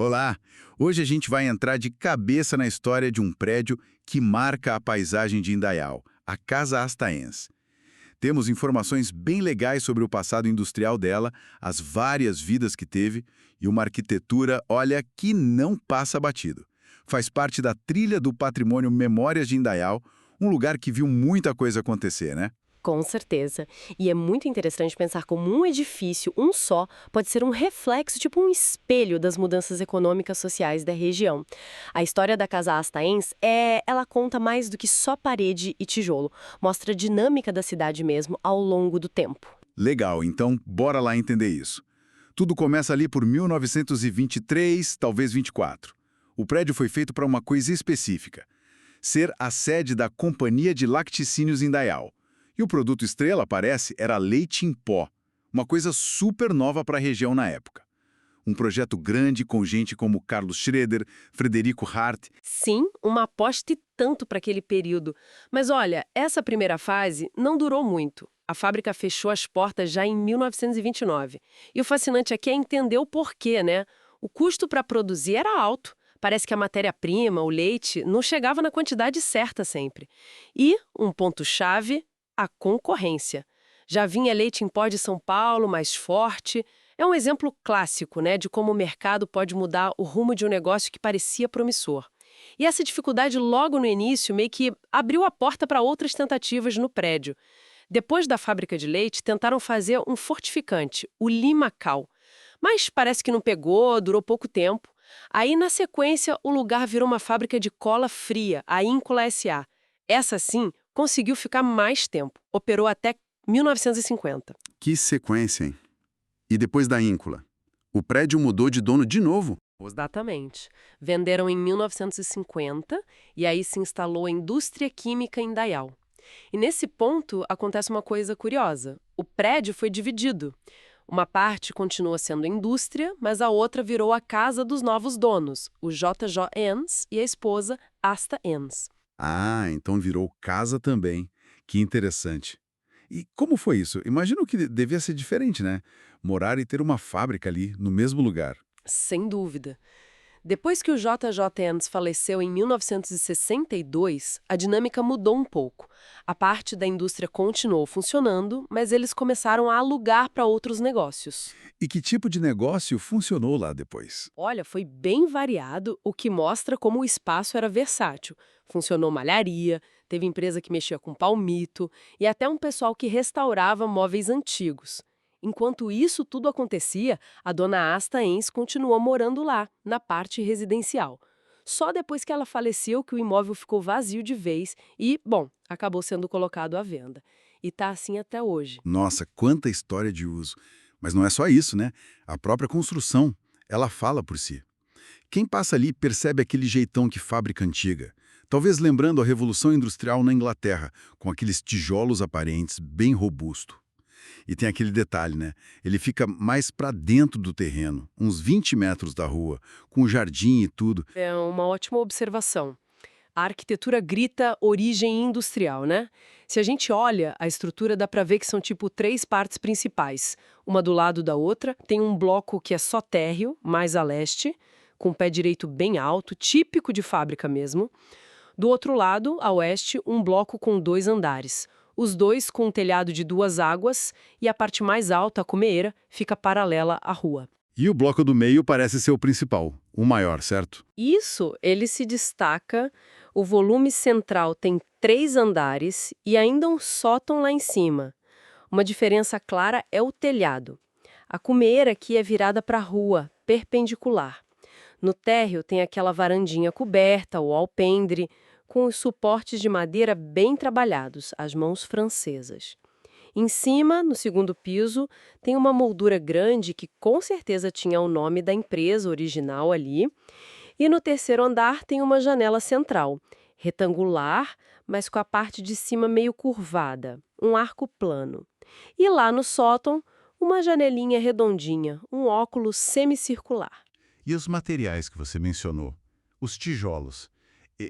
Olá! Hoje a gente vai entrar de cabeça na história de um prédio que marca a paisagem de Indaial, a Casa Astaense. Temos informações bem legais sobre o passado industrial dela, as várias vidas que teve e uma arquitetura, olha, que não passa batido. Faz parte da trilha do patrimônio Memórias de Indaial, um lugar que viu muita coisa acontecer, né? Com certeza. E é muito interessante pensar como um edifício, um só, pode ser um reflexo, tipo um espelho das mudanças econômicas sociais da região. A história da Casa Astaense ela conta mais do que só parede e tijolo. Mostra a dinâmica da cidade mesmo ao longo do tempo. Legal, então bora lá entender isso. Tudo começa ali por 1923, talvez 24. O prédio foi feito para uma coisa específica: ser a sede da Companhia de Lacticínios Indaial. E o produto estrela, parece, era leite em pó, uma coisa super nova para a região na época. Um projeto grande com gente como Carlos Schroeder, Frederico Hart. Sim, uma aposta e tanto para aquele período. Mas olha, essa primeira fase não durou muito. A fábrica fechou as portas já em 1929. E o fascinante aqui é entender o porquê, né? O custo para produzir era alto. Parece que a matéria-prima, o leite, não chegava na quantidade certa sempre. E, um ponto-chave, a concorrência. Já vinha leite em pó de São Paulo, mais forte. É um exemplo clássico, né, de como o mercado pode mudar o rumo de um negócio que parecia promissor. E essa dificuldade logo no início meio que abriu a porta para outras tentativas no prédio. Depois da fábrica de leite, tentaram fazer um fortificante, o Limacal. Mas parece que não pegou, durou pouco tempo. Aí, na sequência, o lugar virou uma fábrica de cola fria, a Íncula S.A. Essa, sim, conseguiu ficar mais tempo. Operou até 1950. Que sequência, hein? E depois da Íncula? O prédio mudou de dono de novo? Exatamente. Venderam em 1950 e aí se instalou a indústria química em Dayal. E nesse ponto acontece uma coisa curiosa. O prédio foi dividido. Uma parte continua sendo indústria, mas a outra virou a casa dos novos donos, o J.J. Enns e a esposa Asta Enns. Ah, então virou casa também. Que interessante. E como foi isso? Imagino que devia ser diferente, né? Morar e ter uma fábrica ali, no mesmo lugar. Sem dúvida. Depois que o J.J. Enns faleceu em 1962, a dinâmica mudou um pouco. A parte da indústria continuou funcionando, mas eles começaram a alugar para outros negócios. E que tipo de negócio funcionou lá depois? Olha, foi bem variado, o que mostra como o espaço era versátil. Funcionou malharia, teve empresa que mexia com palmito e até um pessoal que restaurava móveis antigos. Enquanto isso tudo acontecia, a dona Asta Enns continuou morando lá, na parte residencial. Só depois que ela faleceu que o imóvel ficou vazio de vez e, bom, acabou sendo colocado à venda. E tá assim até hoje. Nossa, quanta história de uso. Mas não é só isso, né? A própria construção, ela fala por si. Quem passa ali percebe aquele jeitão que fábrica antiga. Talvez lembrando a Revolução Industrial na Inglaterra, com aqueles tijolos aparentes, bem robusto. E tem aquele detalhe, né? Ele fica mais para dentro do terreno, uns 20 metros da rua, com jardim e tudo. É uma ótima observação. A arquitetura grita origem industrial, né? Se a gente olha, a estrutura dá para ver que são tipo três partes principais. Uma do lado da outra, tem um bloco que é só térreo, mais a leste, com o pé direito bem alto, típico de fábrica mesmo. Do outro lado, a oeste, um bloco com dois andares. Os dois com um telhado de duas águas e a parte mais alta, a cumeira, fica paralela à rua. E o bloco do meio parece ser o principal, o maior, certo? Isso, ele se destaca, o volume central tem três andares e ainda um sótão lá em cima. Uma diferença clara é o telhado. A cumeira aqui é virada para a rua, perpendicular. No térreo tem aquela varandinha coberta, o alpendre, com os suportes de madeira bem trabalhados, as mãos francesas. Em cima, no segundo piso, tem uma moldura grande que com certeza tinha o nome da empresa original ali. E no terceiro andar tem uma janela central, retangular, mas com a parte de cima meio curvada, um arco plano. E lá no sótão, uma janelinha redondinha, um óculo semicircular. E os materiais que você mencionou? Os tijolos,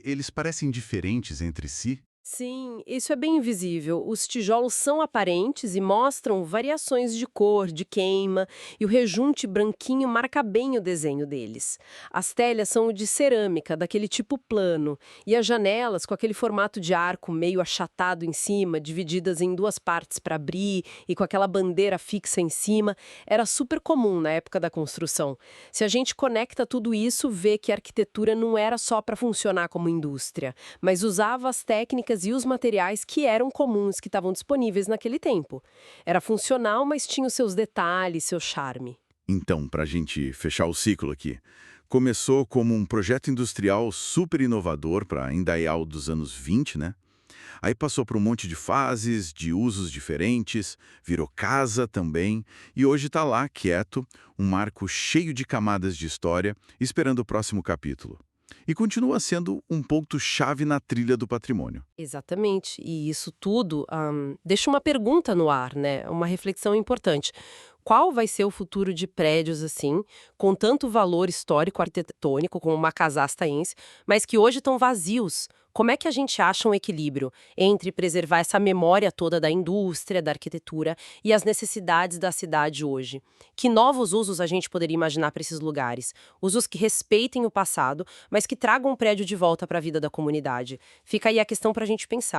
eles parecem diferentes entre si? Sim, isso é bem invisível. Os tijolos são aparentes e mostram variações de cor, de queima, e o rejunte branquinho marca bem o desenho deles. As telhas são de cerâmica, daquele tipo plano, e as janelas com aquele formato de arco meio achatado em cima, divididas em duas partes para abrir e com aquela bandeira fixa em cima, era super comum na época da construção. Se a gente conecta tudo isso, vê que a arquitetura não era só para funcionar como indústria, mas usava as técnicas e os materiais que eram comuns, que estavam disponíveis naquele tempo. Era funcional, mas tinha os seus detalhes, seu charme. Então, para a gente fechar o ciclo aqui, começou como um projeto industrial super inovador para Indaial dos anos 20, né? Aí passou por um monte de fases, de usos diferentes, virou casa também, e hoje está lá, quieto, um marco cheio de camadas de história, esperando o próximo capítulo. E continua sendo um ponto-chave na trilha do patrimônio. Exatamente. E isso tudo deixa uma pergunta no ar, né? Uma reflexão importante. Qual vai ser o futuro de prédios assim, com tanto valor histórico arquitetônico como uma casa astaense, mas que hoje estão vazios? Como é que a gente acha um equilíbrio entre preservar essa memória toda da indústria, da arquitetura e as necessidades da cidade hoje? Que novos usos a gente poderia imaginar para esses lugares? Usos que respeitem o passado, mas que tragam o prédio de volta para a vida da comunidade. Fica aí a questão para a gente pensar.